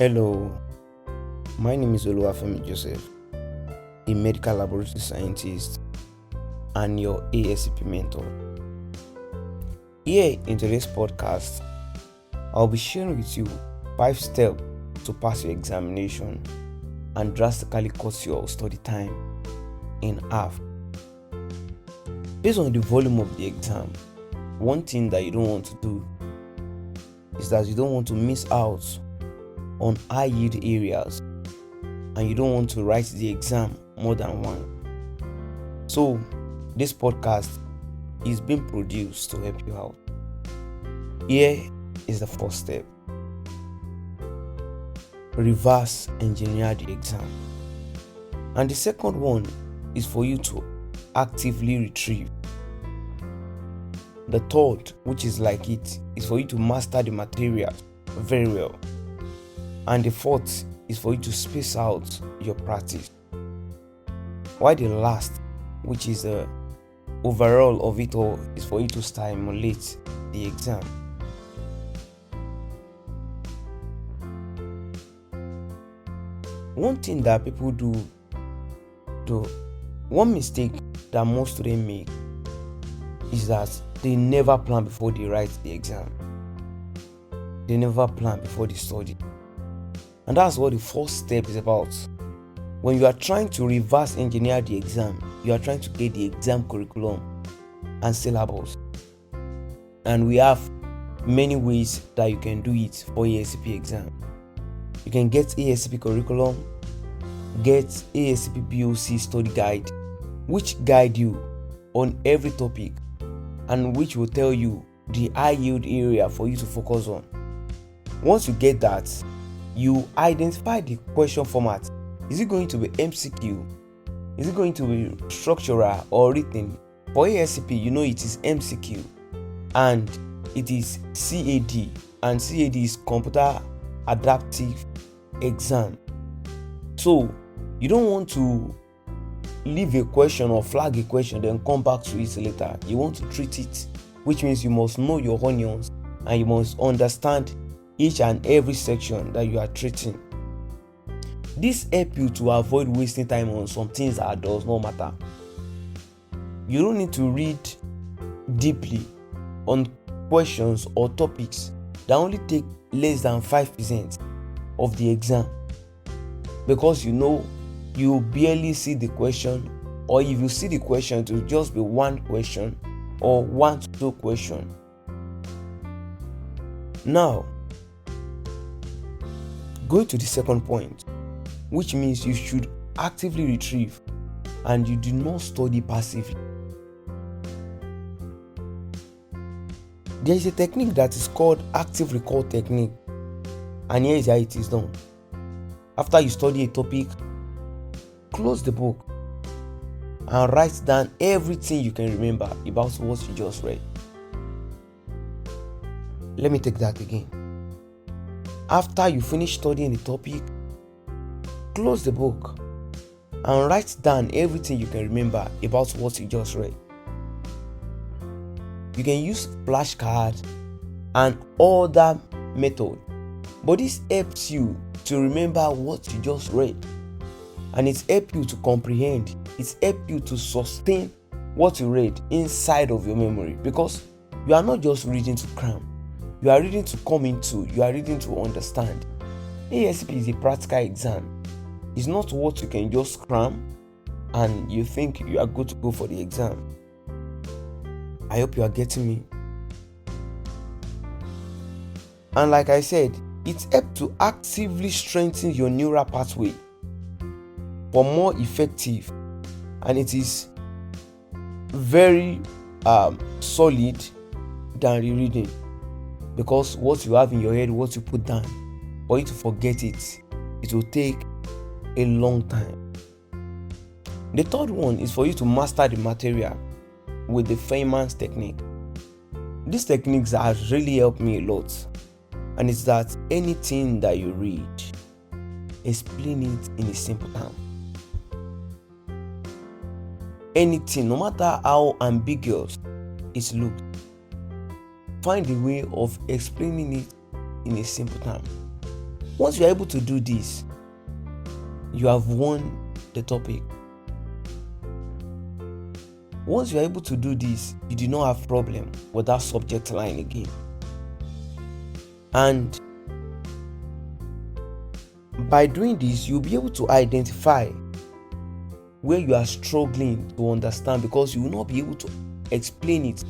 Hello, my name is Oluwafemi Joseph, a medical laboratory scientist and your Ascp mentor. Here in today's podcast, I'll be sharing with you 5 steps to pass your examination and drastically cut your study time in half. Based on the volume of the exam, one thing that you don't want to do is that you don't want to miss out on high yield areas, and you don't want to write the exam more than one. So this podcast is being produced to help you out. Here is the first step: reverse engineer the exam. And the second one is for you to actively retrieve. The third, which is like it, is for you to master the material very well. And the fourth is for you to space out your practice. While the last, which is the overall of it all, is for you to stimulate the exam. One thing that people do, one mistake that most students make is that they never plan before they write the exam. They never plan before they study. And that's what the first step is about. When you are trying to reverse engineer the exam, you are trying to get the exam curriculum and syllabus. And we have many ways that you can do it for Ascp exam. You can get Ascp curriculum, get Ascp BOC study guide, which guide you on every topic and which will tell you the high yield area for you to focus on. Once you get that, you identify the question format. Is it going to be MCQ? Is it going to be structural or written? For Ascp, you know it is MCQ and it is CAD, and CAD is computer adaptive exam. So you don't want to leave a question or flag a question then come back to it later. You want to treat it, which means you must know your onions and you must understand each and every section that you are treating. This helps you to avoid wasting time on some things that does not matter. You don't need to read deeply on questions or topics that only take less than 5% of the exam, because you know you barely see the question, or if you see the question, it will just be one question or 1 to 2 questions. Now, going to the second point, which means you should actively retrieve and you do not study passively. There is a technique that is called active recall technique, and here is how it is done. After you study a topic, close the book and write down everything you can remember about what you just read. Let me take that again. After you finish studying the topic, close the book and write down everything you can remember about what you just read. You can use flashcards and other method, but this helps you to remember what you just read, and it helps you to comprehend. It helps you to sustain what you read inside of your memory, because you are not just reading to cram. You are reading to come into, you are reading to understand. Ascp is a practical exam. It's not what you can just cram and you think you are good to go for the exam. I hope you are getting me. And like I said, it helps to actively strengthen your neural pathway for more effective, and it is very solid than rereading. Because what you have in your head, what you put down, for you to forget it, it will take a long time. The third one is for you to master the material with the Feynman's technique. These techniques have really helped me a lot, and it's that anything that you read, explain it in a simple term. Anything, no matter how ambiguous it looks, find a way of explaining it in a simple term. Once you are able to do this, you have won the topic. Once you are able to do this, you do not have problem with that subject line again. And by doing this, you'll be able to identify where you are struggling to understand, because you will not be able to explain it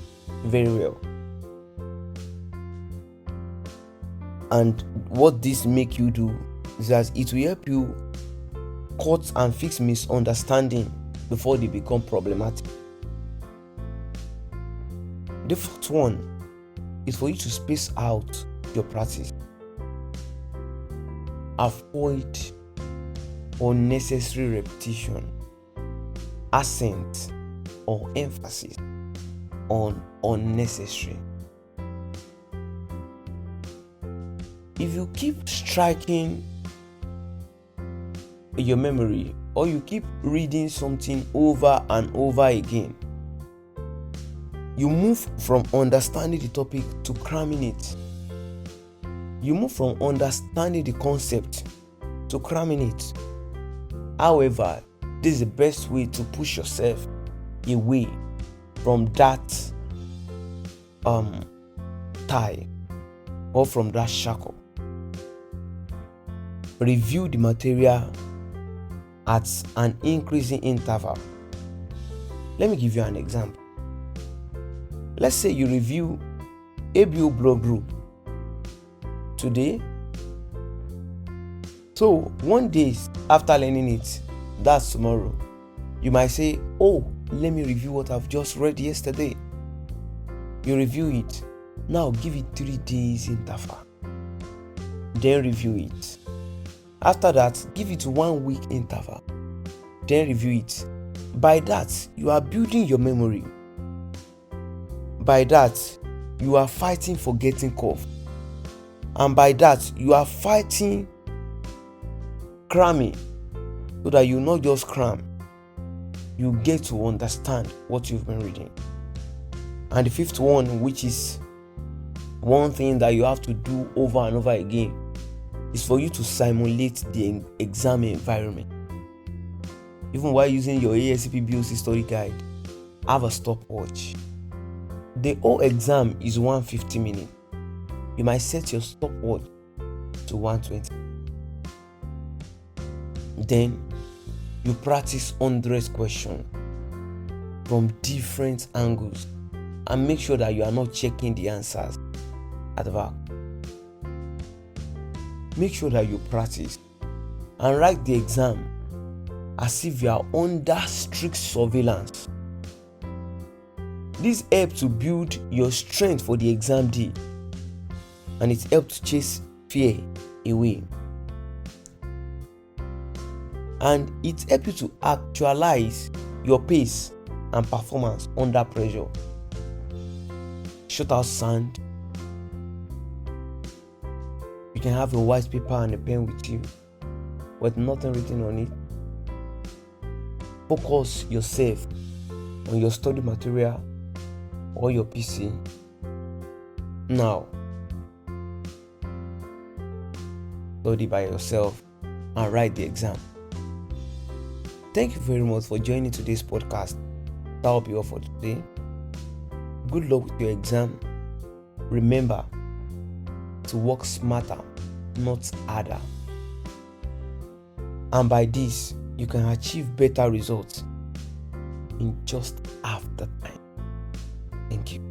very well. And what this make you do is that it will help you cut and fix misunderstanding before they become problematic. The fourth one is for you to space out your practice. Avoid unnecessary repetition, accent, or emphasis on unnecessary. If you keep striking your memory, or you keep reading something over and over again, you move from understanding the topic to cramming it. You move from understanding the concept to cramming it. However, this is the best way to push yourself away from that tie, or from that shackle. Review the material at an increasing interval. Let me give you an example. Let's say you review ABO block group today. So 1 day after learning it, that's tomorrow, you might say, oh, let me review what I've just read yesterday. You review it. Now give it 3 days interval. Then review it. After that, give it 1 week interval. Then review it. By that, you are building your memory. By that, you are fighting for getting curve. And by that, you are fighting cramming, so that you not just cram, you get to understand what you've been reading. And the fifth one, which is one thing that you have to do over and over again, is for you to simulate the exam environment. Even while using your Ascp BOC study guide, have a stopwatch. The whole exam is 150 minutes. You might set your stopwatch to 120. Then you practice 100 questions from different angles, and make sure that you are not checking the answers at the back. Make sure that you practice and write the exam as if you are under strict surveillance. This helps to build your strength for the exam day, and it helps to chase fear away. And it helps you to actualize your pace and performance under pressure. Shut out sand. You can have a white paper and a pen with you with nothing written on it. Focus yourself on your study material or your PC. Now, study by yourself and write the exam. Thank you very much for joining today's podcast. That will be all for today. Good luck with your exam. Remember to work smarter, not harder. And by this, you can achieve better results in just half the time. Thank you.